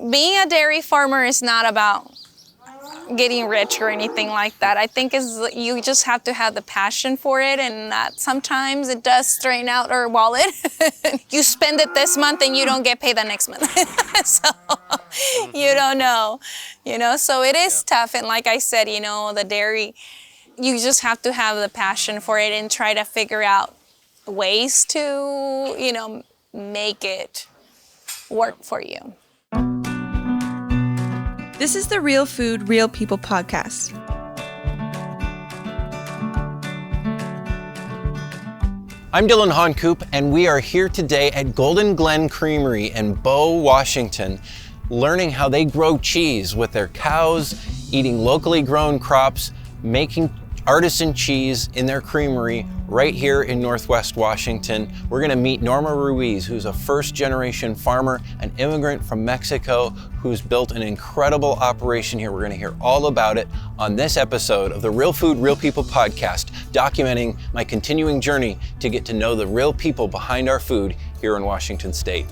being a dairy farmer is not about getting rich or anything like that. I think you just have to have the passion for it, and that sometimes it does strain out our wallet. You spend it this month and you don't get paid the next month. So you don't know, so it is tough. And like I said, the dairy, you just have to have the passion for it and try to figure out ways to, make it work for you. This is the Real Food, Real People podcast. I'm Dylan Honcoop, and we are here today at Golden Glen Creamery in Bow, Washington, learning how they grow cheese with their cows, eating locally grown crops, making artisan cheese in their creamery right here in Northwest Washington. We're gonna meet Norma Ruiz, who's a first-generation farmer, an immigrant from Mexico, who's built an incredible operation here. We're gonna hear all about it on this episode of the Real Food, Real People podcast, documenting my continuing journey to get to know the real people behind our food here in Washington State.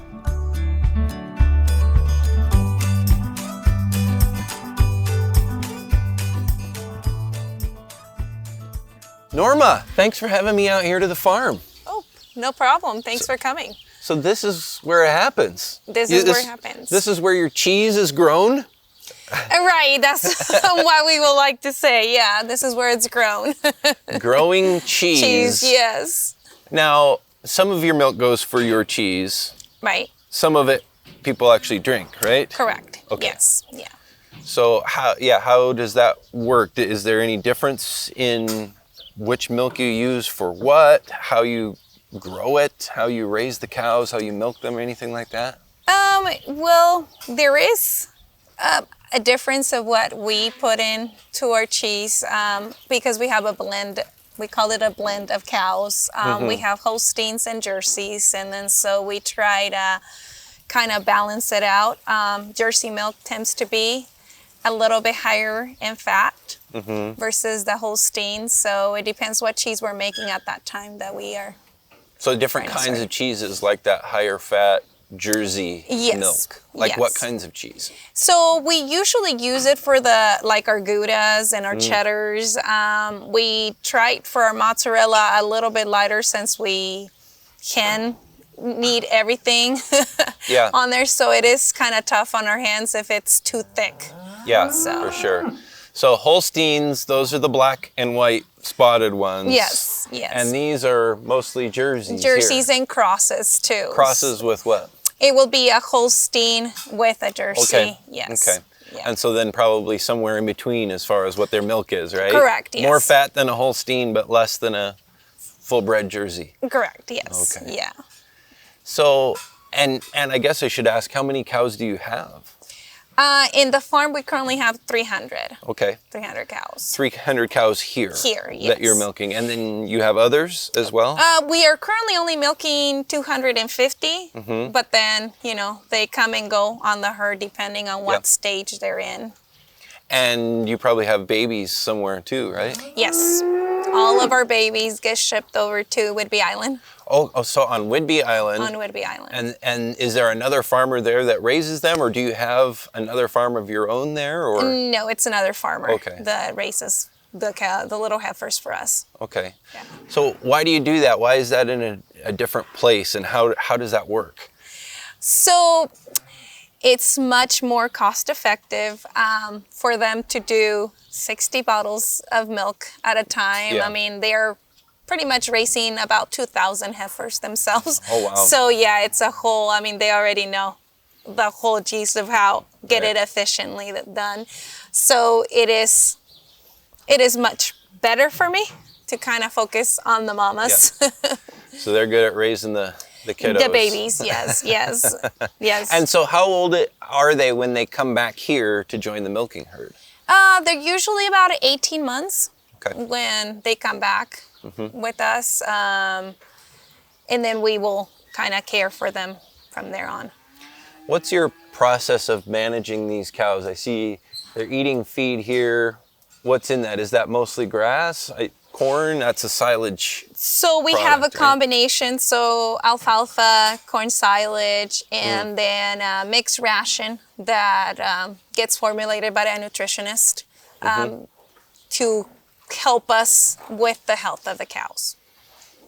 Norma, thanks for having me out here to the farm. Oh, no problem. Thanks for coming. So this is where it happens. This is where it happens. This is where your cheese is grown? Right, that's what we would like to say. Yeah, this is where it's grown. Growing cheese. Cheese, yes. Now, some of your milk goes for your cheese. Right. Some of it people actually drink, right? Correct. Okay. Yes, yeah. So how does that work? Is there any difference in which milk you use for what, how you grow it, how you raise the cows, how you milk them, or anything like that? Well, there is a difference of what we put in to our cheese because we have a blend. We call it a blend of cows. We have Holsteins and Jerseys, and then so we try to kind of balance it out. Jersey milk tends to be a little bit higher in fat versus the Holstein. So it depends what cheese we're making at that time that we are. So different kinds of cheeses like that higher fat Jersey milk. Like what kinds of cheese? So we usually use it for our Goudas and our cheddars. We tried for our mozzarella a little bit lighter since we can need everything on there. So it is kind of tough on our hands if it's too thick. Yeah, for sure. So Holsteins, those are the black and white spotted ones. Yes, yes. And these are mostly Jerseys Jerseys here. And crosses too. Crosses with what? It will be a Holstein with a Jersey. Okay. Yes. Okay. Yeah. And so then probably somewhere in between as far as what their milk is, right? Correct, yes. More fat than a Holstein, but less than a full-bred Jersey. Correct, yes. Okay. Yeah. So, and I guess I should ask, how many cows do you have? In the farm, we currently have 300. Okay. 300 cows. 300 cows here. Here, yes. That you're milking. And then you have others as well? We are currently only milking 250, but then, they come and go on the herd depending on what stage they're in. And you probably have babies somewhere too, right? Yes. All of our babies get shipped over to Whidbey Island. Oh, so on Whidbey Island. On Whidbey Island. And is there another farmer there that raises them, or do you have another farm of your own there, or? No, it's another farmer that raises the little heifers for us. Okay. Yeah. So why do you do that? Why is that in a different place, and how does that work? So it's much more cost effective for them to do 60 bottles of milk at a time. Yeah. I mean, they're pretty much raising about 2,000 heifers themselves. Oh, wow. So yeah, it's they already know the whole gist of how get it efficiently done. So it is much better for me to kind of focus on the mamas. Yeah. So they're good at raising the kiddos. The babies, yes, yes, yes. And so how old are they when they come back here to join the milking herd? They're usually about 18 months when they come back with us. And then we will kind of care for them from there on. What's your process of managing these cows? I see they're eating feed here. What's in that? Is that mostly grass? corn? That's a silage. So we have a product, right? combination. So alfalfa, corn silage, and then a mixed ration that gets formulated by a nutritionist to help us with the health of the cows.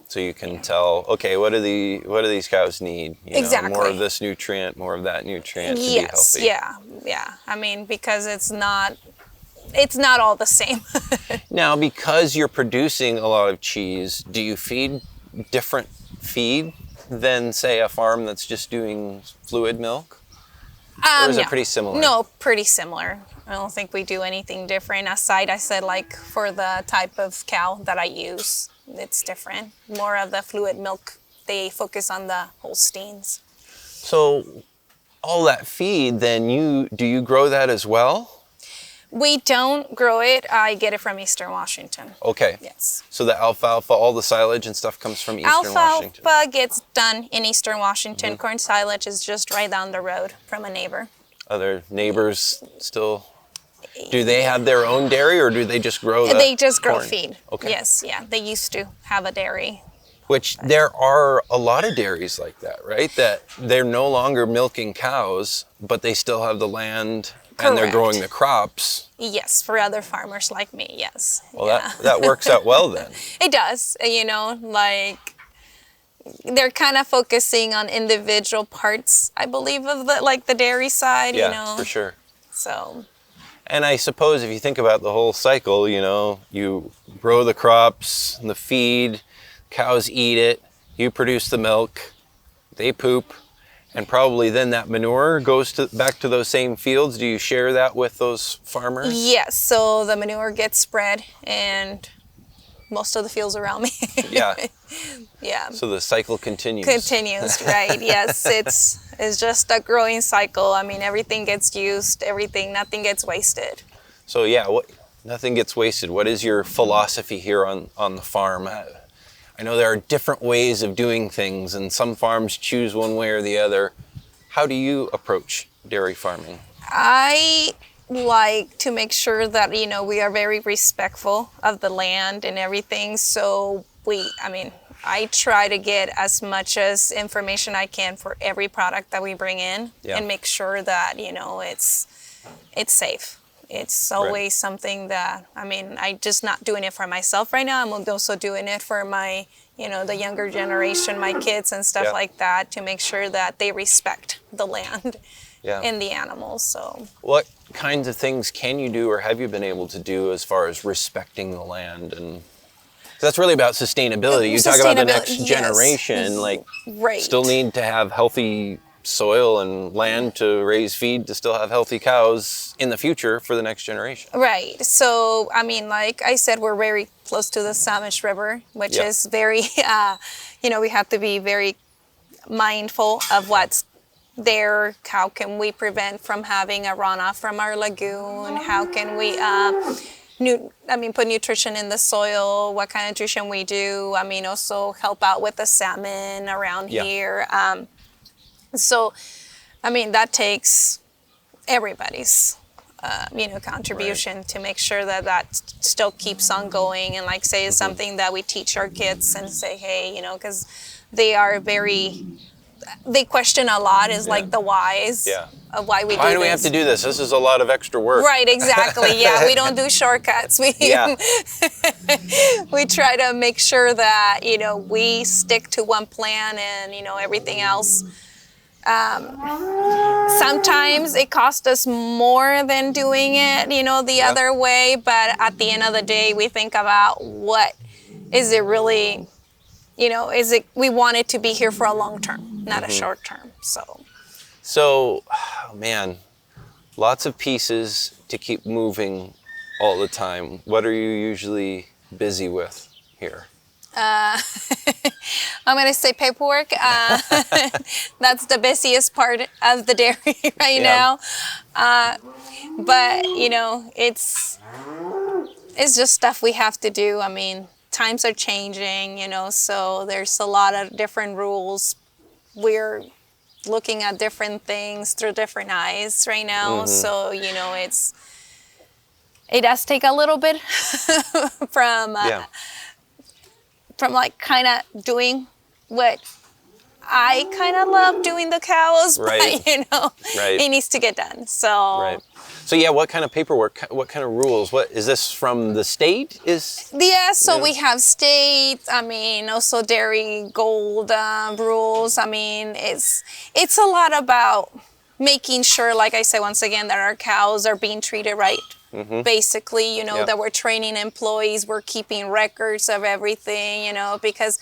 So you can tell, okay, what do these cows need? You know, Exactly. more of this nutrient, more of that nutrient to be healthy. Yeah. I mean, because it's not all the same. Now, because you're producing a lot of cheese, do you feed different feed than, say, a farm that's just doing fluid milk? Or is it pretty similar? No, pretty similar. I don't think we do anything different. Aside, I said, like, for the type of cow that I use, it's different. More of the fluid milk, they focus on the Holsteins. So all that feed, then do you grow that as well? We don't grow it. I get it from Eastern Washington. Okay. Yes. So the alfalfa, all the silage and stuff comes from Eastern Washington? Alfalfa gets done in Eastern Washington. Corn silage is just right down the road from a neighbor. Other neighbors still, do they have their own dairy or do they just grow the They just grow corn? feed. Okay. Yes, yeah. They used to have a dairy. Which there are a lot of dairies like that, right? That they're no longer milking cows, but they still have the land and they're Correct. growing the crops. Yes, for other farmers like me, yes. Well, yeah. that works out well then. It does, you know, like they're kind of focusing on individual parts, I believe, of the dairy side, Yeah, you know. for sure. So, And I suppose if you think about the whole cycle, you know, you grow the crops, the feed, cows eat it, you produce the milk, they poop, and probably then that manure goes back to those same fields. Do you share that with those farmers? yes, so the manure gets spread and most of the fields around me. Yeah. Yeah. So the cycle continues. Continues, right? Yes, it's just a growing cycle. I mean, everything gets used, nothing gets wasted. So yeah, nothing gets wasted. What is your philosophy here on the farm? I know there are different ways of doing things, and some farms choose one way or the other. How do you approach dairy farming? I like to make sure that, you know, we are very respectful of the land and everything. So I try to get as much as information I can for every product that we bring in and make sure that, you know, it's safe. It's always something that, I'm just not doing it for myself right now. I'm also doing it for my, you know, the younger generation, my kids and stuff like that, to make sure that they respect the land and the animals. So, what kinds of things can you do or have you been able to do as far as respecting the land? And 'cause that's really about sustainability. You talk about the next generation, like still need to have healthy soil and land to raise feed to still have healthy cows in the future for the next generation. Right. So, like I said, we're very close to the Samish River, which is very, you know, we have to be very mindful of what's there. How can we prevent from having a runoff from our lagoon? How can we put nutrition in the soil, what kind of nutrition we do. Also help out with the salmon around here. So, that takes everybody's, contribution to make sure that still keeps on going. And like say, it's something that we teach our kids and say, hey, you know, because they question a lot is like the whys of why we do this. Why do we have to do this? This is a lot of extra work. Right, exactly. Yeah, we don't do shortcuts. We try to make sure that, you know, we stick to one plan and, you know, everything else. Sometimes it costs us more than doing it, you know, the other way. But at the end of the day, we think about what is it really, you know, we want it to be here for a long term, not a short term. So, man, lots of pieces to keep moving all the time. What are you usually busy with here? I'm going to say paperwork. That's the busiest part of the dairy right now. But, you know, it's just stuff we have to do. Times are changing, you know, so there's a lot of different rules. We're looking at different things through different eyes right now. So, you know, it's it does take a little bit from like kind of doing what I kind of love doing the cows, Right. but you know, Right. it needs to get done. So Right. So yeah, what kind of paperwork? What kind of rules? What is this from the state? So we have state. I mean, also dairy gold rules. I mean, it's a lot about making sure, like I said once again, that our cows are being treated right. Basically, you know, that we're training employees, we're keeping records of everything, you know, because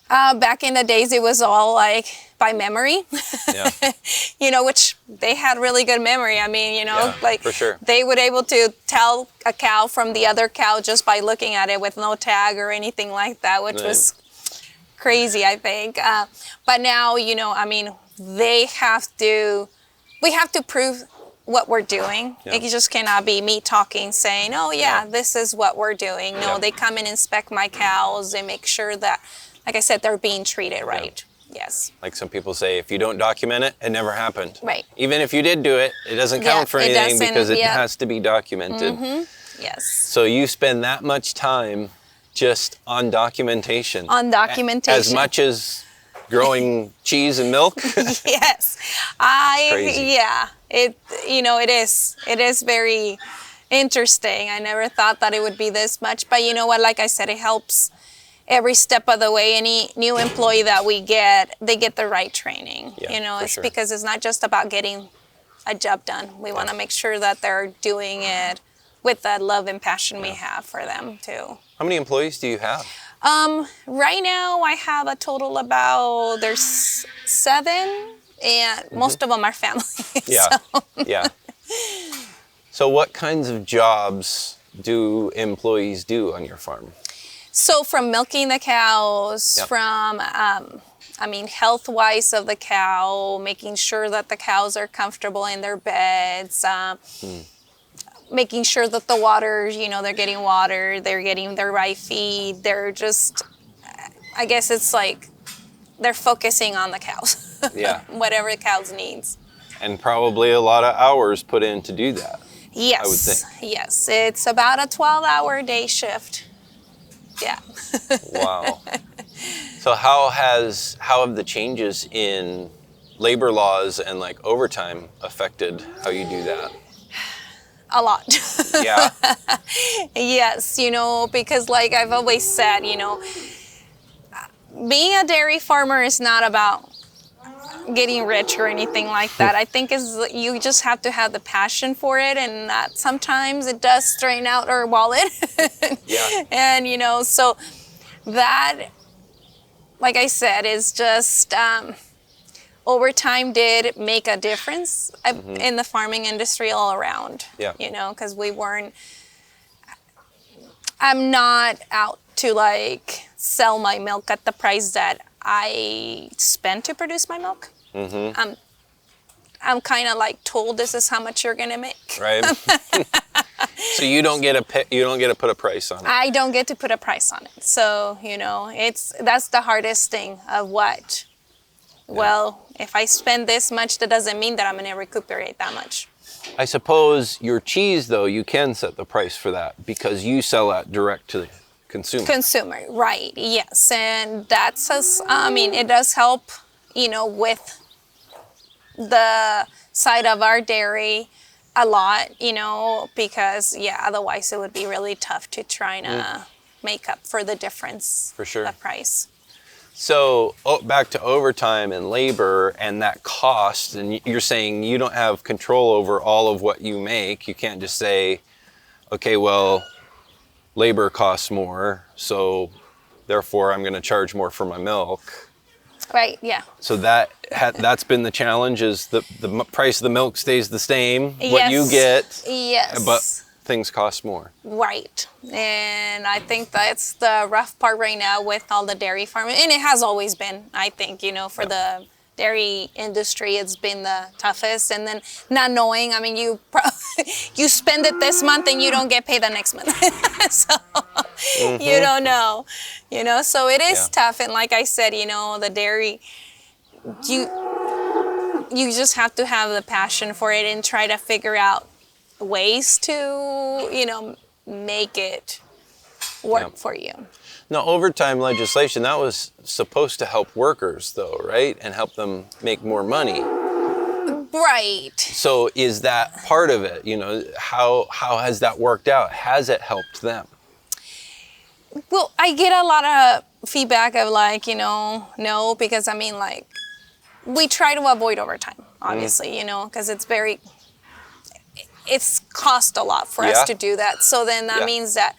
back in the days it was all like by memory, you know, which they had really good memory. I mean, you know, like for sure. they would able to tell a cow from the other cow just by looking at it with no tag or anything like that, which was crazy, I think. But now, you know, I mean, we have to prove what we're doing. It just cannot be me talking, saying, oh yeah, this is what we're doing. No, they come and inspect my cows. They make sure that, like I said, they're being treated right. Yes. Like some people say, if you don't document it, it never happened. Right. Even if you did do it, it doesn't count for anything because it has to be documented. Yes. So you spend that much time just on documentation. On documentation. As much as growing cheese and milk? Yes. Crazy. Yeah. It is very interesting. I never thought that it would be this much, but you know what, like I said, it helps every step of the way. Any new employee that we get, they get the right training. You know, it's because it's not just about getting a job done. We want to make sure that they're doing it with that love and passion we have for them too. How many employees do you have? Right now I have a total about, there's 7, and most of them are family. Yeah. So what kinds of jobs do employees do on your farm? So from milking the cows, from, I mean, health-wise of the cow, making sure that the cows are comfortable in their beds, making sure that the water, you know, they're getting water, they're getting their right feed, they're just, I guess it's like, they're focusing on the cows. Whatever the cows needs. And probably a lot of hours put in to do that. Yes. I would think. Yes. It's about a 12-hour day shift. Yeah. Wow. So how have the changes in labor laws and like overtime affected how you do that? A lot. Yeah. Yes, you know, because like I've always said, you know, being a dairy farmer is not about getting rich or anything like that. I think you just have to have the passion for it, and that sometimes it does strain out our wallet. And you know, so that, like I said, is just overtime did make a difference in the farming industry all around. You know, because I'm not out to like sell my milk at the price that I spend to produce my milk. I'm kind of like told this is how much you're gonna make. Right. So you don't get to put a price on it. I don't get to put a price on it. So you know, that's the hardest thing of what. Well, if I spend this much, that doesn't mean that I'm gonna recuperate that much. I suppose your cheese, though, you can set the price for that because you sell that direct to the consumer. Right, yes. And that's, I mean, it does help, you know, with the side of our dairy a lot, you know, because, otherwise it would be really tough to try to make up for the difference. For sure. The price. So back to overtime and labor and that cost, and you're saying you don't have control over all of what you make. You can't just say, okay, well, labor costs more, so therefore I'm going to charge more for my milk. Right, yeah. So that's been the challenge, is the price of the milk stays the same, what you get, but things cost more. Right. And I think that's the rough part right now with all the dairy farming. And it has always been, I think, you know, for the dairy industry, it's been the toughest. And then not knowing, I mean, you spend it this month and you don't get paid the next month. So you don't know, you know, so it is tough. And like I said, you know, the dairy, you just have to have the passion for it and try to figure out ways to, make it work for you. Now, overtime legislation, that was supposed to help workers, though, right? And help them make more money. Right. So is that part of it? How has that worked out? Has it helped them? Well, I get a lot of feedback of like, no, because we try to avoid overtime, obviously, because it's cost a lot for us to do that. So then that means that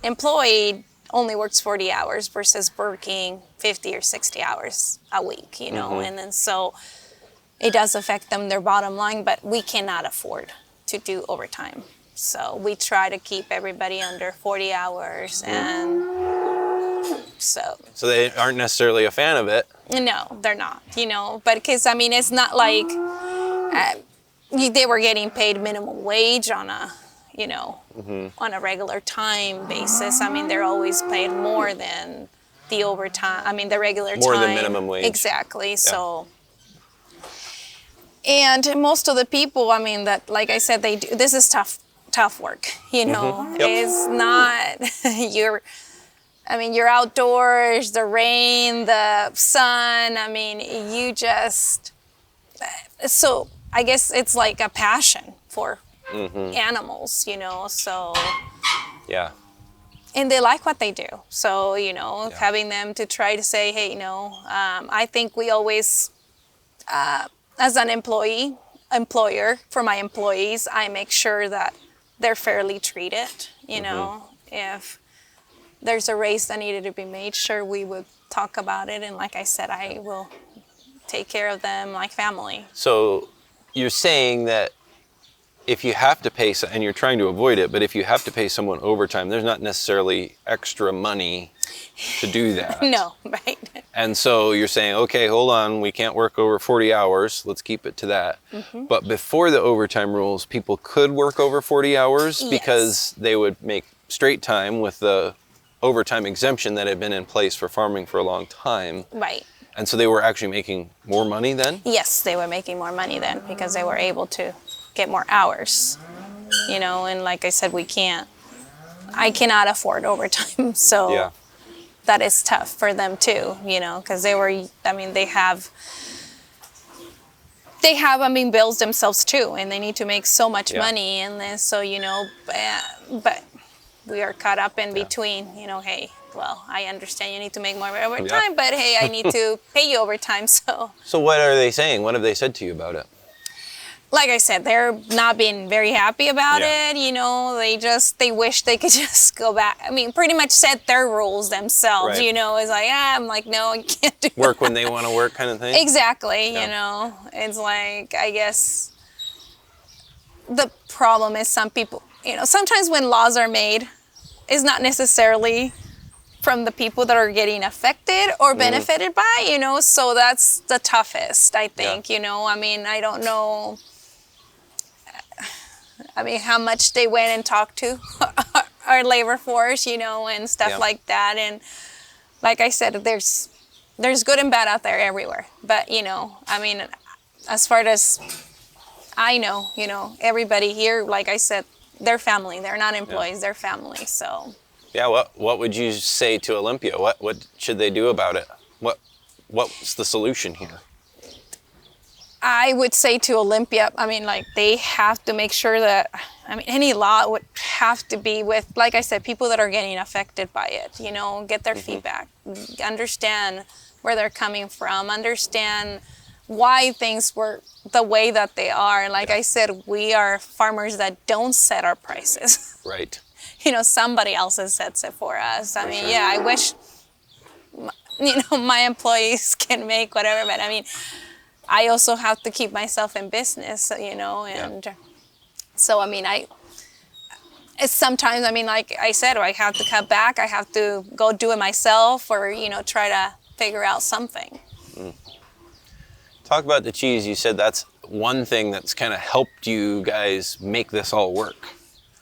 employee only works 40 hours versus working 50 or 60 hours a week, and then so it does affect them, their bottom line, but we cannot afford to do overtime. So we try to keep everybody under 40 hours, and so they aren't necessarily a fan of it. No, they're not, but because, it's not like they were getting paid minimum wage on a, on a regular time basis. They're always paid more than the overtime, the regular time. More than minimum wage. Exactly, so. And most of the people, that, like I said, they do, this is tough work, It's not, you're outdoors, the rain, the sun, you just, so I guess it's like a passion for animals, so. Yeah. And they like what they do. So, having them to try to say, hey, I think we always, as an employer, for my employees, I make sure that they're fairly treated, if there's a raise that needed to be made, sure, we would talk about it. And like I said, I will take care of them like family. So you're saying that if you have to pay, and you're trying to avoid it, but if you have to pay someone overtime, there's not necessarily extra money to do that. No, right. And so you're saying, okay, hold on, we can't work over 40 hours. Let's keep it to that. But before the overtime rules, people could work over 40 hours because they would make straight time with the overtime exemption that had been in place for farming for a long time. Right. And so they were actually making more money then? Yes, they were making more money then because they were able to get more hours, and like I said, I cannot afford overtime, so that is tough for them too, because they have bills themselves too, and they need to make so much money, and then so, but we are caught up in between, hey, well, I understand you need to make more overtime, but hey, I need to pay you overtime, so. So what are they saying? What have they said to you about it? Like I said, they're not being very happy about it, they wish they could just go back. Pretty much set their rules themselves, it's like, I'm like, no, you can't do Work that. when they want to work kind of thing? Exactly, it's like, I guess the problem is some people, sometimes when laws are made, it's not necessarily from the people that are getting affected or benefited by, so that's the toughest, I think, I don't know. How much they went and talked to our labor force, and stuff like that. And like I said, there's good and bad out there everywhere. But, as far as I know, everybody here, like I said, they're family. They're not employees, they're family, so. Yeah, what would you say to Olympia? What should they do about it? What's the solution here? I would say to Olympia, they have to make sure that, any law would have to be with, like I said, people that are getting affected by it, get their feedback, understand where they're coming from, understand why things were the way that they are. Like I said, we are farmers that don't set our prices. Right. Somebody else sets it for us. I wish, my employees can make whatever, but I also have to keep myself in business, and so, it's sometimes, like I said, I have to cut back, I have to go do it myself or, try to figure out something. Talk about the cheese. You said that's one thing that's kind of helped you guys make this all work.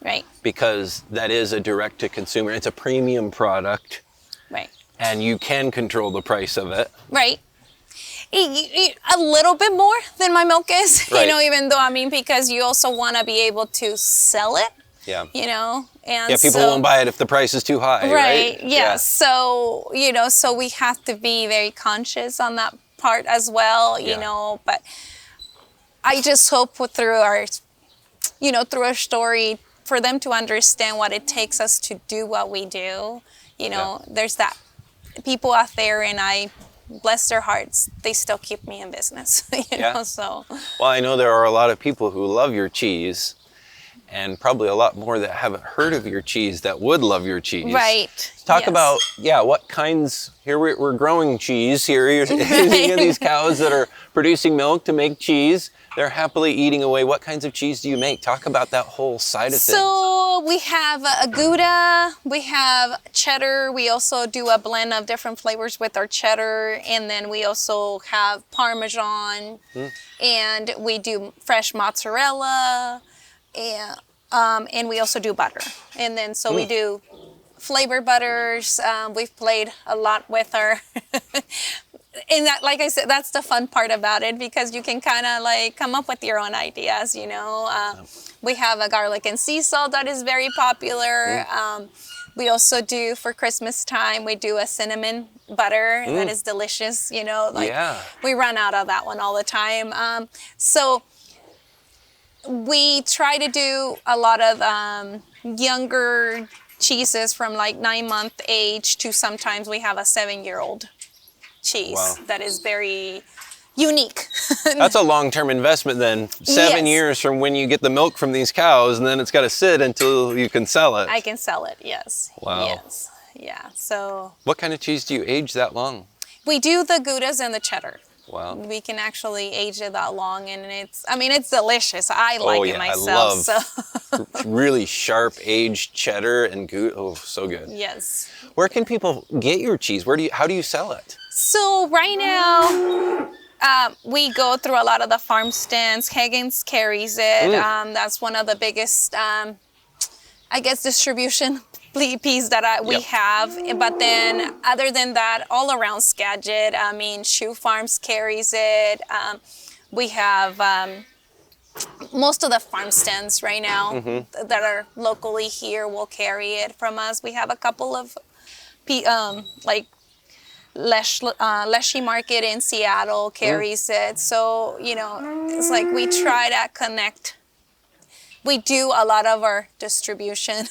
Right. Because that is a direct to consumer, it's a premium product. Right. And you can control the price of it. Right. A little bit more than my milk is, Right. you know, even though, I mean, because you also want to be able to sell it, Yeah. you know, and Yeah, people won't buy it if the price is too high, right? Yeah. So, you know, so we have to be very conscious on that part as well, you Yeah. know, but I just hope through our, you know, through our story for them to understand what it takes us to do what we do. You know, there's that people out there, and I bless their hearts, they still keep me in business, you know, so. Well, I know there are a lot of people who love your cheese, and probably a lot more that haven't heard of your cheese that would love your cheese. Right. Talk Yes. about, what kinds, here we're growing cheese here. You're seeing these cows that are producing milk to make cheese. They're happily eating away. What kinds of cheese do you make? Talk about that whole side of things. So we have a Gouda, we have cheddar. We also do a blend of different flavors with our cheddar. And then we also have Parmesan, and we do fresh mozzarella, and we also do butter. And then so we do flavor butters. We've played a lot with our, and that, like I said, that's the fun part about it, because you can kind of like come up with your own ideas, you know. We have a garlic and sea salt that is very popular. We also do, for Christmas time, we do a cinnamon butter that is delicious, you know. Like, we run out of that one all the time. So we try to do a lot of younger cheeses from like 9-month age to sometimes we have a 7-year-old cheese that is very unique. That's a long-term investment then. 7 years from when you get the milk from these cows, and then it's got to sit until you can sell it. I can sell it, yes. Wow. Yes. Yeah. So What kind of cheese do you age that long? we do the Goudas and the cheddar. Wow. We can actually age it that long, and it's delicious. I like it myself. I love really sharp aged cheddar and Gouda. Oh, so good. Yes. Where can people get your cheese? How do you sell it? So right now, we go through a lot of the farm stands. Hagen's carries it. That's one of the biggest, I guess, distribution piece that we have. But then other than that, all around Skagit, I mean, Shoe Farms carries it. We have most of the farm stands right now that are locally here will carry it from us. We have a couple of like Leshy Market in Seattle carries it. So, you know, it's like we try to connect. We do a lot of our distribution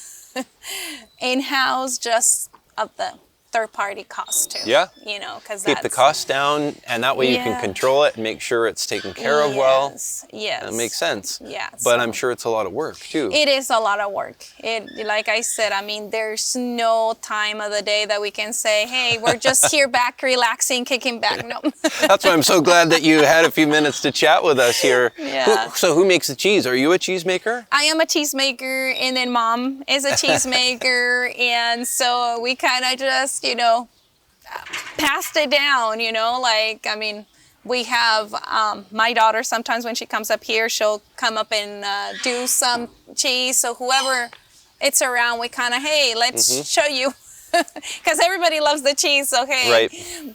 in-house, just of the third-party cost too. Yeah. You know, because Keep the costs down, and that way you can control it and make sure it's taken care of well. Yes. That makes sense. Yeah. But I'm sure it's a lot of work too. It is a lot of work. Like I said, I mean, there's no time of the day that we can say, hey, we're just here back relaxing, kicking back. No. That's why I'm so glad that you had a few minutes to chat with us here. Yeah. So who makes the cheese? Are you a cheesemaker? I am a cheesemaker, and then Mom is a cheesemaker, and so we kind of just, you know, passed it down, you know, like, I mean, we have my daughter, sometimes when she comes up here, she'll come up and do some cheese. So whoever it's around, we kind of, hey, let's show you. Because everybody loves the cheese, so hey,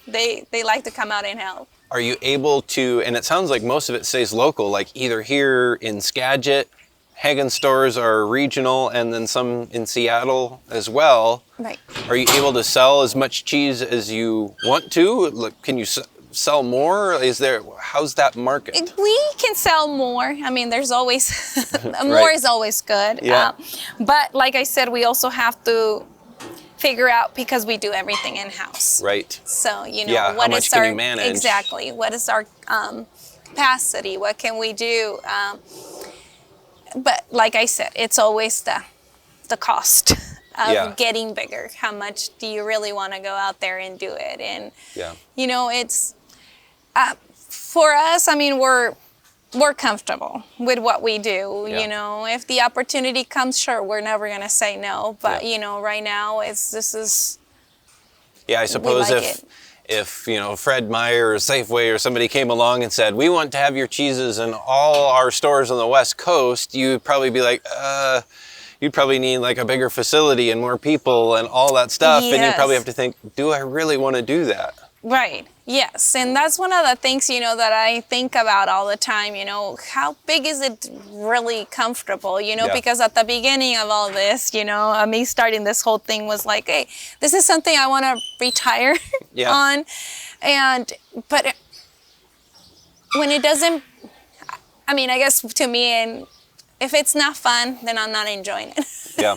they like to come out and help. Are you able to, and it sounds like most of it stays local, like either here in Skagit, Hagen stores are regional, and then some in Seattle as well. Right. Are you able to sell as much cheese as you want to? Like, can you sell more? How's that market? We can sell more. I mean, there's always, more is always good. Yeah. But like I said, we also have to figure out, because we do everything in-house. Right. So, you know, how much can you manage? Exactly. What is our capacity? What can we do? But like I said, it's always the cost of getting bigger. How much do you really want to go out there and do it? And, you know, it's, for us, I mean, we're comfortable with what we do. You know, if the opportunity comes, sure, we're never going to say no. But, you know, right now, this is. Yeah, I suppose if you know, Fred Meyer or Safeway or somebody came along and said, we want to have your cheeses in all our stores on the West Coast, you'd probably be like, you'd probably need like a bigger facility and more people and all that stuff. And you'd probably have to think, do I really want to do that? Right. Yes. And that's one of the things, that I think about all the time, how big is it really comfortable, Yeah. because at the beginning of all this, me starting this whole thing was like, hey, this is something I want to retire Yeah. on. But when it doesn't, I guess to me, and if it's not fun, then I'm not enjoying it. Yeah.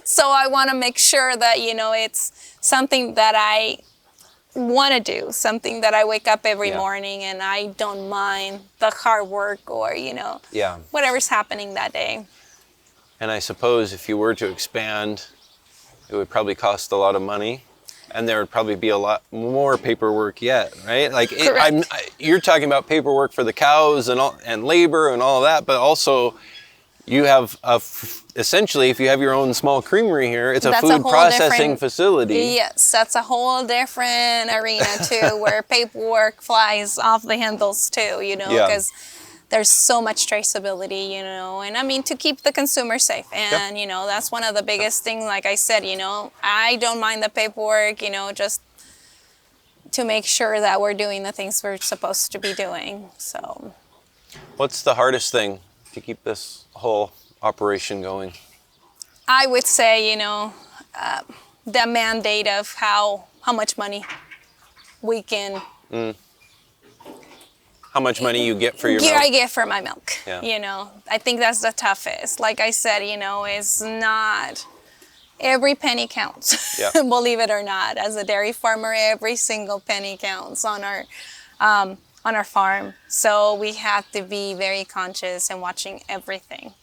So I want to make sure that, it's something that I want to do, something that I wake up every Yeah. morning and I don't mind the hard work or, Yeah. whatever's happening that day. And I suppose if you were to expand, it would probably cost a lot of money, and there would probably be a lot more paperwork yet, right? Like Correct. you're talking about paperwork for the cows and labor and all of that, but also you have essentially, if you have your own small creamery here, it's a That's food whole processing different- facility. Yes, that's a whole different arena too, where paperwork flies off the handles too, Yeah. because there's so much traceability, and to keep the consumer safe. And, that's one of the biggest things, like I said, I don't mind the paperwork, just to make sure that we're doing the things we're supposed to be doing, so. What's the hardest thing to keep this whole operation going? I would say, the mandate of how much money we can How much money you get for your milk? I get for my milk. Yeah. I think that's the toughest. Like I said, it's not every penny counts. Yeah. Believe it or not, as a dairy farmer, every single penny counts on our farm. So we have to be very conscious and watching everything.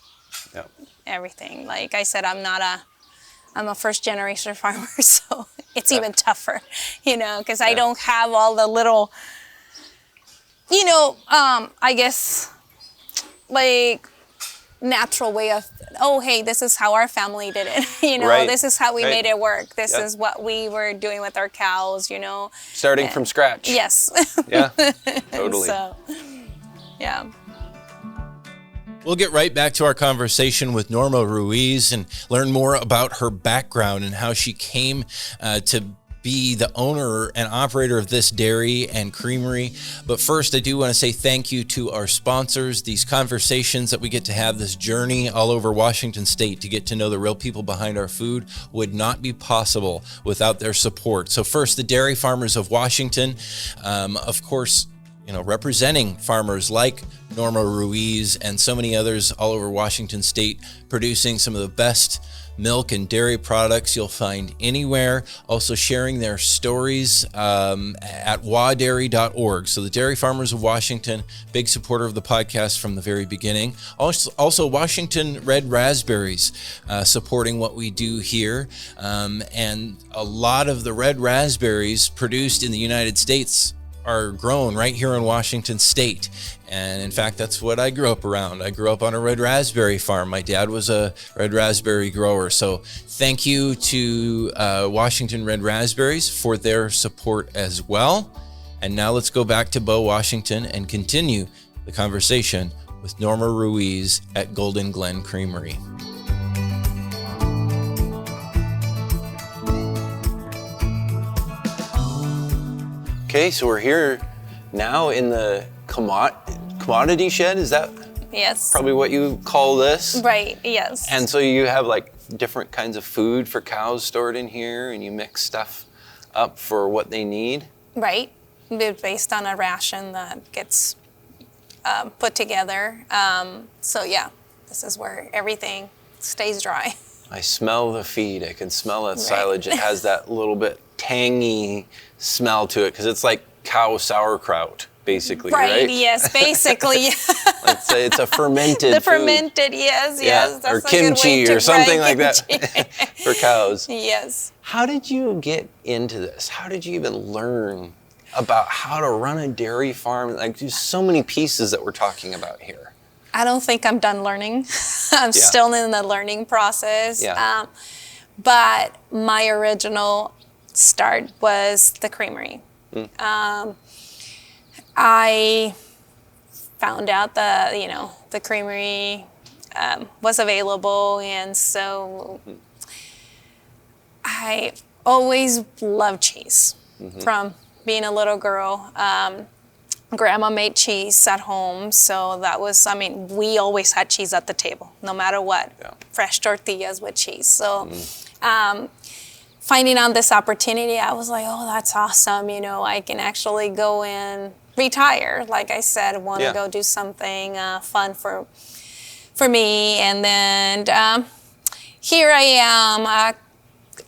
Yeah. Everything. Like I said, I'm a first generation farmer, so it's even tougher, because I don't have all the little, I guess, like natural way of, oh, hey, this is how our family did it. Right. This is how we Right. made it work. This Yep. is what we were doing with our cows, Starting from scratch. Yes. Yeah, totally. So, yeah. We'll get right back to our conversation with Norma Ruiz and learn more about her background and how she came to be the owner and operator of this dairy and creamery. But first, I do want to say thank you to our sponsors. These conversations that we get to have, this journey all over Washington State to get to know the real people behind our food, would not be possible without their support. So first, the Dairy Farmers of Washington, of course, representing farmers like Norma Ruiz and so many others all over Washington State, producing some of the best milk and dairy products you'll find anywhere. Also sharing their stories at wadairy.org. So the Dairy Farmers of Washington, big supporter of the podcast from the very beginning. Also Washington Red Raspberries, supporting what we do here. And a lot of the red raspberries produced in the United States are grown right here in Washington State. And in fact, that's what I grew up around. I grew up on a red raspberry farm. My dad was a red raspberry grower. So thank you to Washington Red Raspberries for their support as well. And now let's go back to Bow, Washington and continue the conversation with Norma Ruiz at Golden Glen Creamery. Okay, so we're here now in the commodity shed. Is that Yes. probably what you call this? Right. Yes. And so you have like different kinds of food for cows stored in here, and you mix stuff up for what they need? Right. Based on a ration that gets put together. So yeah, this is where everything stays dry. I smell the feed. I can smell that Right. silage. It has that little bit tangy smell to it because it's like cow sauerkraut, basically, right? Yes, basically. Let's say it's a fermented The food. fermented, yes, yes. or That's a good way kimchi to or something right, like kimchi. that for cows. Yes. How did you get into this? How did you even learn about how to run a dairy farm? Like, there's so many pieces that we're talking about here. I don't think I'm done learning. I'm still in the learning process. Yeah. But my original start was the creamery. I found out that, the creamery was available, and so I always loved cheese from being a little girl, Grandma made cheese at home, so that was, I mean, we always had cheese at the table, no matter what. Yeah. Fresh tortillas with cheese. So finding out this opportunity, I was like, oh, that's awesome. You know, I can actually go and retire. Like I said, want to go do something fun for me. And then here I am,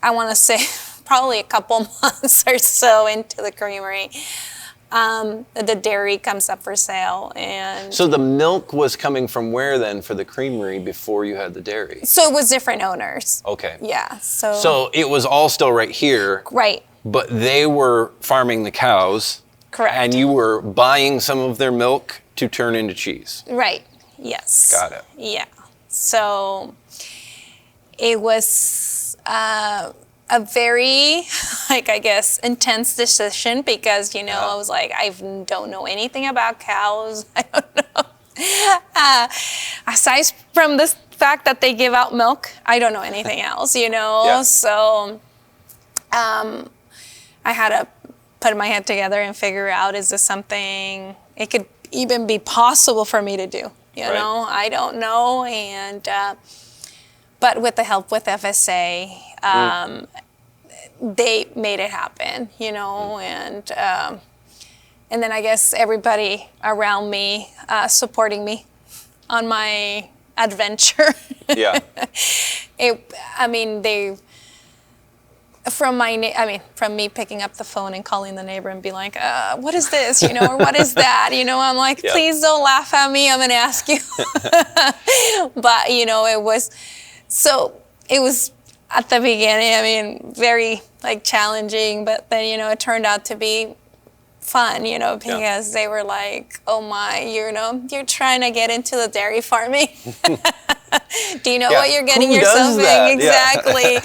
I want to say probably a couple months or so into the creamery. The dairy comes up for sale, and So the milk was coming from where then for the creamery before you had the dairy? so it was different owners. Okay. Yeah. So it was all still right here, Right. but they were farming the cows. Correct. And you were buying some of their milk to turn into cheese. Right. Yes. Got it. Yeah. So it was a very, like, I guess, intense decision because, you know, I was like, I don't know anything about cows. I don't know. Aside from the fact that they give out milk, I don't know anything else, you know? Yeah. So I had to put my head together and figure out, is this something it could even be possible for me to do? You Right. know, I don't know. And, but with the help with FSA, they made it happen, you know, and then I guess everybody around me supporting me on my adventure. Yeah. From me picking up the phone and calling the neighbor and be like, what is this, you know, or what is that, you know, I'm like, Yeah. please don't laugh at me, I'm gonna ask you. But, you know, it was at the beginning, I mean, very like challenging, but then, you know, it turned out to be fun, you know, because they were like, oh my, you know, you're trying to get into the dairy farming. Do you know what you're getting Who yourself does that? in? Yeah. Exactly.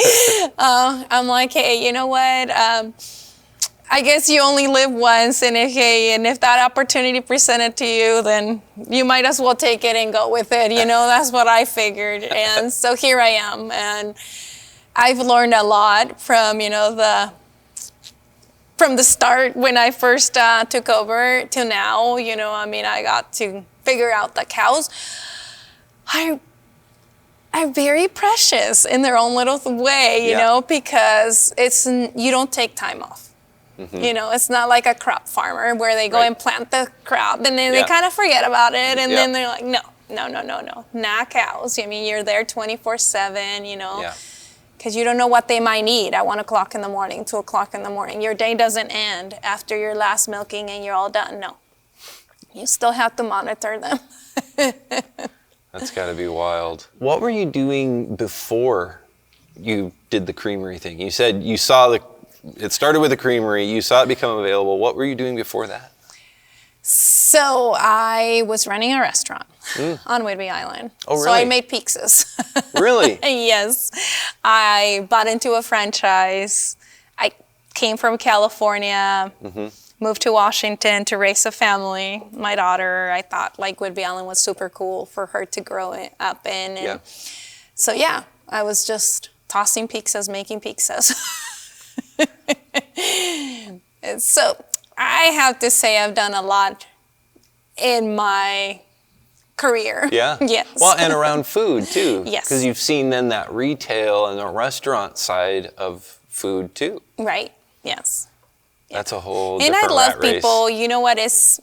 I'm like, hey, you know what? I guess you only live once, and if that opportunity presented to you, then you might as well take it and go with it. You know, that's what I figured. And so here I am, and I've learned a lot from, you know, from the start when I first took over to now. You know, I mean, I got to figure out the cows are very precious in their own little way, you know, because you don't take time off. Mm-hmm. You know, it's not like a crop farmer where they go and plant the crop and then they kind of forget about it, and then they're like, no, not cows. I mean, you're there 24/7, you know, because you don't know what they might need at 1 o'clock in the morning, 2 o'clock in the morning. Your day doesn't end after your last milking and you're all done. No, you still have to monitor them. That's got to be wild. What were you doing before you did the creamery thing? You said you saw it started with the creamery, you saw it become available. What were you doing before that? So I was running a restaurant on Whidbey Island. Oh, really? So I made pizzas. Really? Yes. I bought into a franchise. I came from California. Mm-hmm. Moved to Washington to raise a family. My daughter, I thought like Whidbey Island was super cool for her to grow up in. And so I was just tossing pizzas, making pizzas. And so I have to say I've done a lot in my career. Yeah? Yes. Well, and around food too. Yes. Because you've seen then that retail and the restaurant side of food too. Right. Yes. That's a whole and different I love rat race. people. You know what is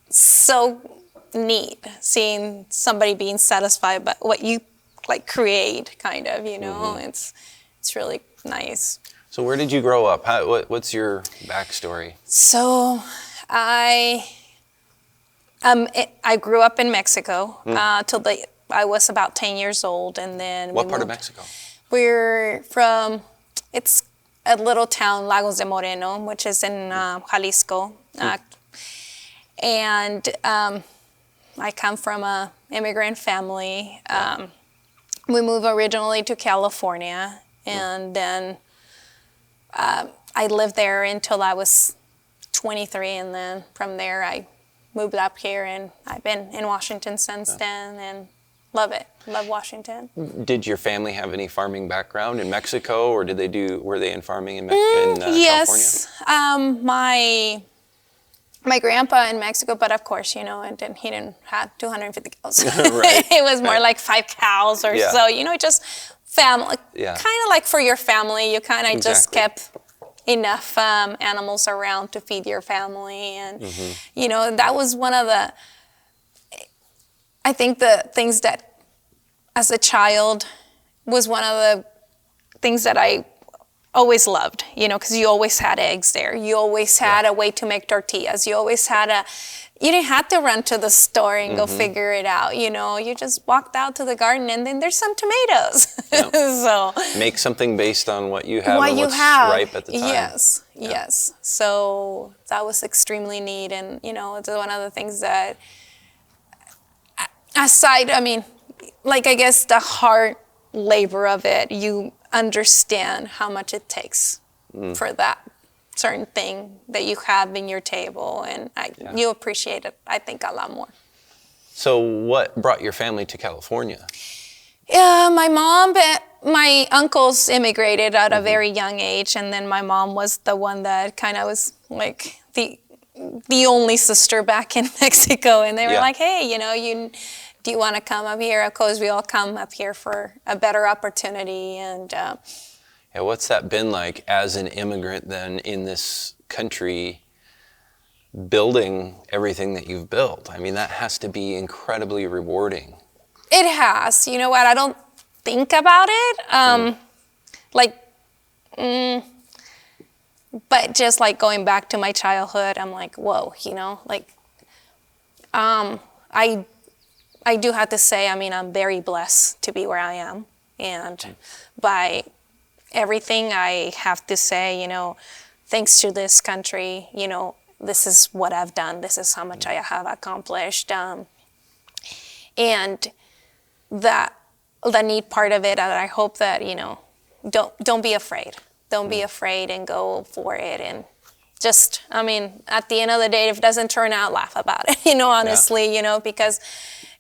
so neat? Seeing somebody being satisfied by what you like create, kind of. You know, it's really nice. So where did you grow up? What's your backstory? So I grew up in Mexico till I was about 10 years old, and then What part of Mexico? We're from it's a little town, Lagos de Moreno, which is in Jalisco. And I come from an immigrant family. We moved originally to California, and then I lived there until I was 23, and then from there I moved up here, and I've been in Washington since then, and Love it. Love Washington. Did your family have any farming background in Mexico, or were they in farming in Yes. California? My grandpa in Mexico, but of course, he didn't have 250 cows. Right. It was more like 5 cows or so, just family, kind of like for your family. You kind of just kept enough animals around to feed your family. And, that was one of I think the things that as a child was one of the things that I always loved, because you always had eggs there. You always had a way to make tortillas. You always you didn't have to run to the store and go figure it out. You just walked out to the garden and then there's some tomatoes. Yep. So make something based on what you have and what's ripe at the time. Yes. So that was extremely neat. And, it's one of the things that, aside, I guess the hard labor of it, you understand how much it takes for that certain thing that you have in your table, and you appreciate it, I think, a lot more. So what brought your family to California? My uncles immigrated at a very young age, and then my mom was the one that kind of was like the only sister back in Mexico, and they were like, hey, do you want to come up here? Of course, we all come up here for a better opportunity. And what's that been like as an immigrant then in this country, building everything that you've built? That has to be incredibly rewarding. It has. You know what? I don't think about it. But just like going back to my childhood, I'm like, whoa, I do have to say, I'm very blessed to be where I am. And by everything, I have to say, thanks to this country, this is what I've done. This is how much I have accomplished. And the neat part of it, and I hope that, don't be afraid. Don't be afraid and go for it. And just, at the end of the day, if it doesn't turn out, laugh about it, honestly, because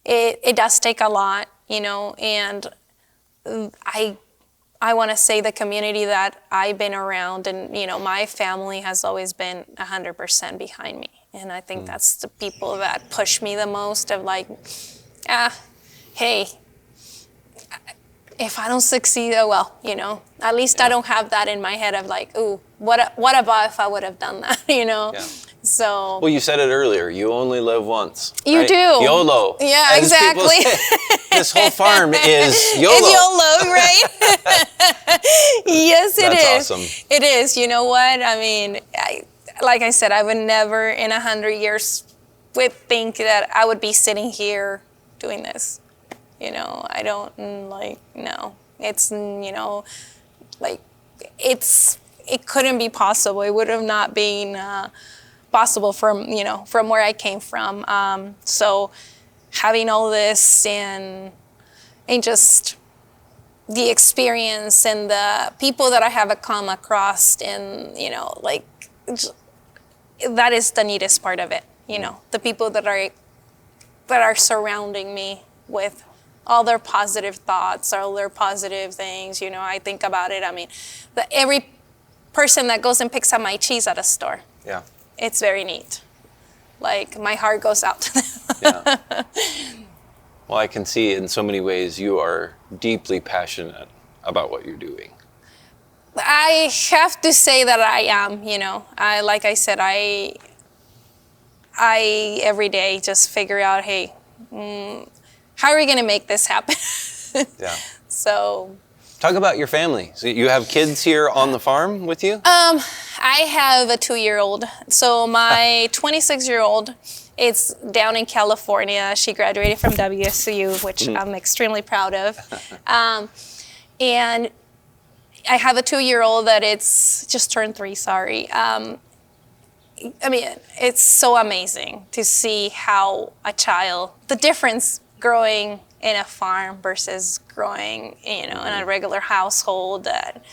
it does take a lot, and I want to say the community that I've been around and, my family has always been 100% behind me. And I think that's the people that push me the most of like, hey, if I don't succeed, oh well, at least I don't have that in my head of like, ooh, what about if I would have done that, So. Well, you said it earlier. You only live once. You right? do. YOLO. Yeah, as exactly. This whole farm is YOLO. It's YOLO, right? Yes, it is. That's awesome. It is. You know what? Like I said, I would never in 100 years would think that I would be sitting here doing this. I don't no. It's, it couldn't be possible. It would have not been possible from where I came from. So having all this and just the experience and the people that I have come across and, that is the neatest part of it. The people that are surrounding me with all their positive thoughts, all their positive things. I think about it. Every person that goes and picks up my cheese at a store. Yeah. It's very neat. Like, my heart goes out to them. Yeah. Well, I can see in so many ways you are deeply passionate about what you're doing. I have to say that I am, like I said, I every day just figure out, hey, how are we going to make this happen? Yeah. So. Talk about your family. So you have kids here on the farm with you? I have a 2-year-old. So my 26-year-old is down in California. She graduated from WSU, which I'm extremely proud of. And I have a 2-year-old that it's just turned 3, sorry. It's so amazing to see how the difference growing in a farm versus growing, in a regular household that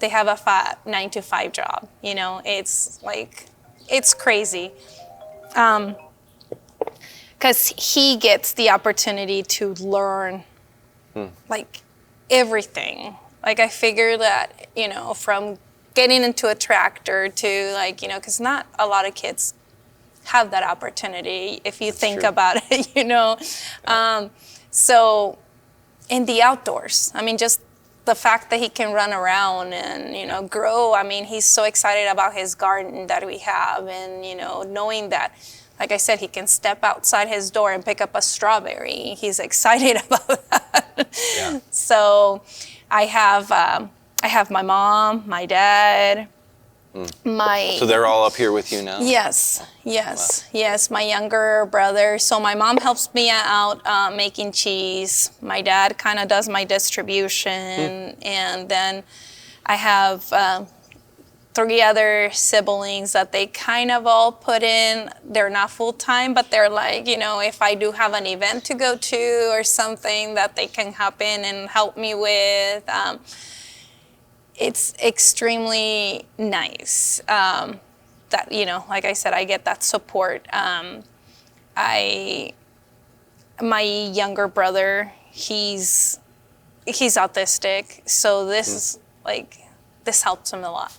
they have a 9-to-5 job. It's like, it's crazy. because he gets the opportunity to learn like everything. Like I figure that, you know, from getting into a tractor to like, you know, because not a lot of kids have that opportunity if you think about it, you know. So in the outdoors, I mean, just the fact that he can run around and, you know, grow. I mean, he's so excited about his garden that we have, and, you know, knowing that, like I said, he can step outside his door and pick up a strawberry. He's excited about that. Yeah. So I have my mom, my dad, So they're all up here with you now? Yes. Yes, my younger brother. So my mom helps me out making cheese. My dad kind of does my distribution. And then I have 3 other siblings that they kind of all put in. They're not full-time, but they're like, you know, if I do have an event to go to or something that they can hop in and help me with. It's extremely nice that, you know, like I said, I get that support. My younger brother, he's autistic, so this is like, this helps him a lot.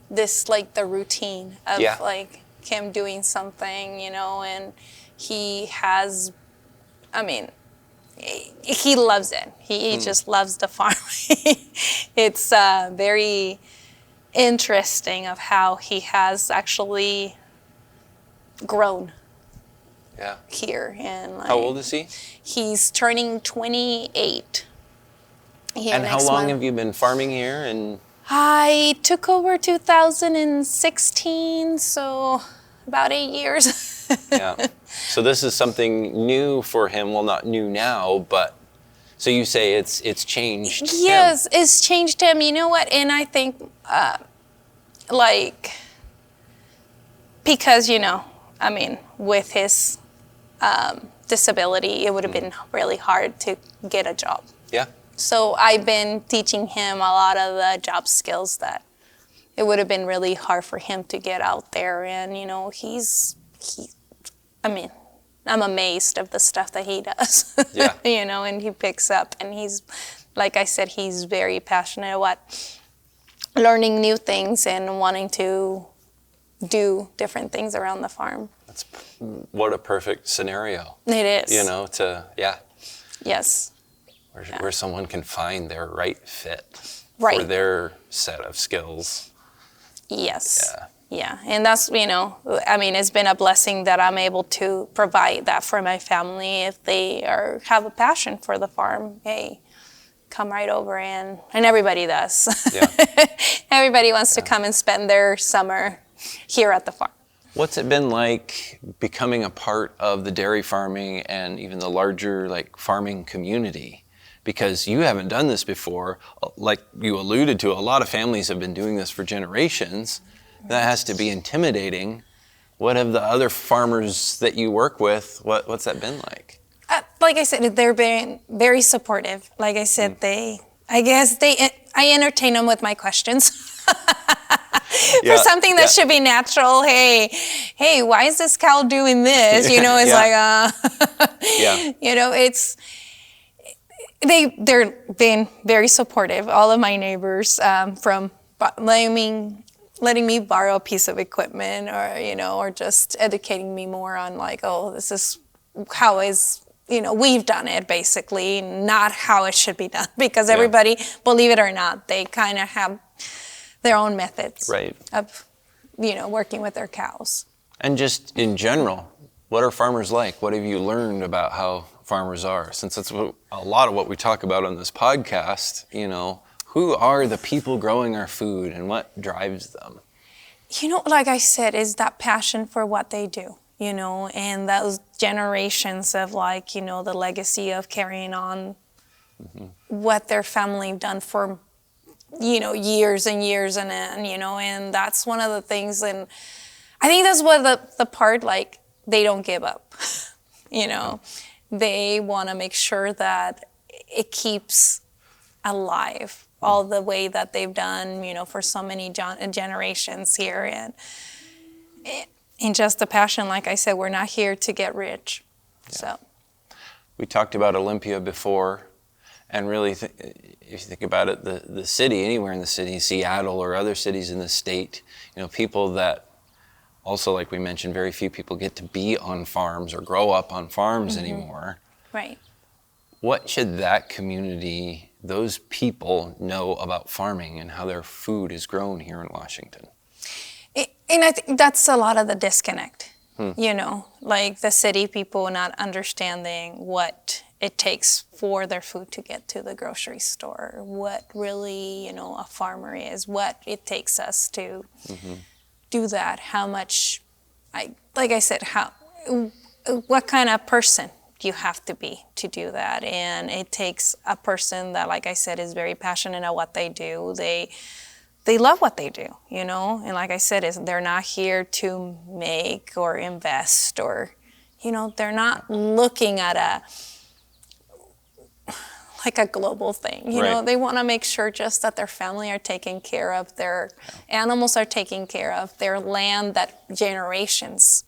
This, like, the routine of like him doing something, you know, and he has, I mean, he loves it. He just loves the farm. It's very interesting of how he has actually grown here. And like, how old is he? He's turning 28. And how long have you been farming here? And I took over 2016, so about 8 years. Yeah. So this is something new for him. Well, not new now, but so you say it's changed. Yes, it's changed him. You know what? And I think, like, because, you know, I mean, with his disability, it would have been really hard to get a job. Yeah. So I've been teaching him a lot of the job skills that it would have been really hard for him to get out there. And, you know, I mean, I'm amazed of the stuff that he does, you know, and he picks up, and he's, like I said, he's very passionate about learning new things and wanting to do different things around the farm. What a perfect scenario. It is. You know, Yes. Where someone can find their right fit for their set of skills. Yes. Yeah, and that's, you know, I mean, it's been a blessing that I'm able to provide that for my family. If they have a passion for the farm, hey, come right over, and everybody does. Yeah. Everybody wants to come and spend their summer here at the farm. What's it been like becoming a part of the dairy farming and even the larger, like, farming community? Because you haven't done this before. Like you alluded to, a lot of families have been doing this for generations. That has to be intimidating. What have the other farmers that you work with, what's that been like? Like I said, they're been very supportive. Like I said, I entertain them with my questions. For something that should be natural. Hey, why is this cow doing this? You know, it's you know, they're been very supportive. All of my neighbors, from letting me borrow a piece of equipment, or, you know, or just educating me more on, like, oh, this is how you know, we've done it, basically, not how it should be done, because everybody, believe it or not, they kind of have their own methods of, you know, working with their cows. And just in general, what are farmers like? What have you learned about how farmers are? Since that's a lot of what we talk about on this podcast, you know, who are the people growing our food and what drives them? You know, like I said, is that passion for what they do, you know, and those generations of, like, you know, the legacy of carrying on what their family done for, you know, years and years and you know, and that's one of the things. And I think that's what the part, like, they don't give up, you know. They want to make sure that it keeps alive all the way that they've done, you know, for so many generations here. And just the passion, like I said, we're not here to get rich. So. We talked about Olympia before, and really, if you think about it, the city, anywhere in the city, Seattle or other cities in the state, people that also, like we mentioned, very few people get to be on farms or grow up on farms anymore. Right. What should that community, those people, know about farming and how their food is grown here in Washington? And I think that's a lot of the disconnect. Like the city people not understanding what it takes for their food to get to the grocery store, what really, a farmer is, what it takes us to do that, how much, like I said, what kind of person you have to be to do that. And it takes a person that, like I said, is very passionate about what they do. They love what they do, and like I said, they're not here to make or invest or, they're not looking at a global thing, Right. They want to make sure just that their family are taken care of, their animals are taken care of, their land that generations,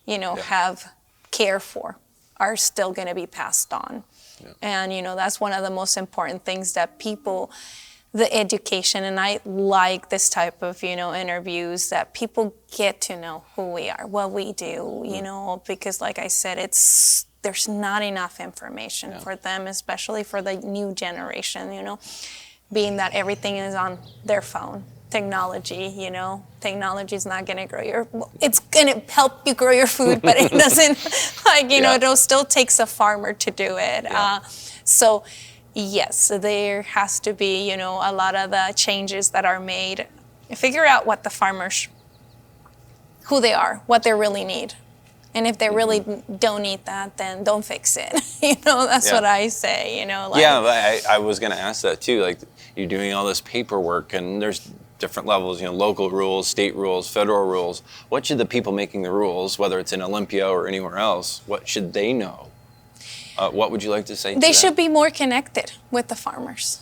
have care for are still going to be passed on. Yeah. And, that's one of the most important things that people, the education, and I like this type of, interviews that people get to know who we are, what we do, because like I said, there's not enough information for them, especially for the new generation, being that everything is on their phone. Technology, technology is not going to grow it's going to help you grow your food, but it doesn't, it still takes a farmer to do it. Yeah. So yes, there has to be, a lot of the changes that are made. Figure out what the farmers, who they are, what they really need. And if they really don't need that, then don't fix it. That's what I say, I was going to ask that too. Like, you're doing all this paperwork, and there's different levels, local rules, state rules, federal rules. What should the people making the rules, whether it's in Olympia or anywhere else, what should they know? What would you like to say to They them? should be more connected with the farmers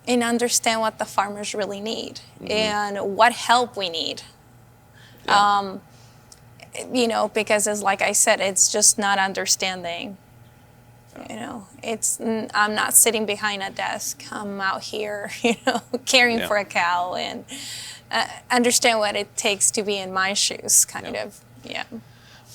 and understand what the farmers really need and what help we need. Yeah. Because as like I said, it's just not understanding. I'm not sitting behind a desk. I'm out here, caring for a cow and understand what it takes to be in my shoes, kind of. Yeah.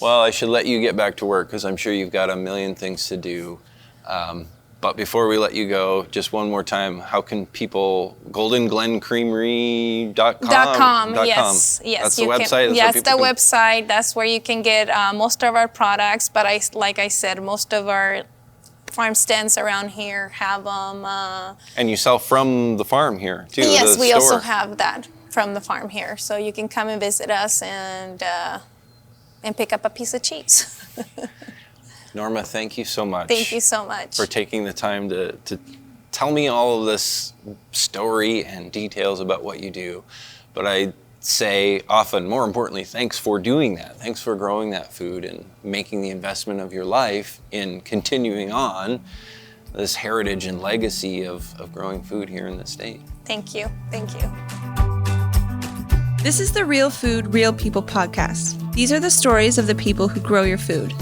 Well, I should let you get back to work because I'm sure you've got a million things to do. But before we let you go, just one more time, how can people, goldenglencreamery.com? Yes. That's the website? Yes, the website. That's where you can get most of our products. But like I said, most of our farm stands around here have them. And you sell from the farm here, too? Yes, we store. also have that from the farm here. So you can come and visit us and pick up a piece of cheese. Norma, thank you so much. Thank you so much. For taking the time to tell me all of this story and details about what you do. But I say often, more importantly, thanks for doing that. Thanks for growing that food and making the investment of your life in continuing on this heritage and legacy of growing food here in the state. Thank you. Thank you. This is the Real Food, Real People podcast. These are the stories of the people who grow your food.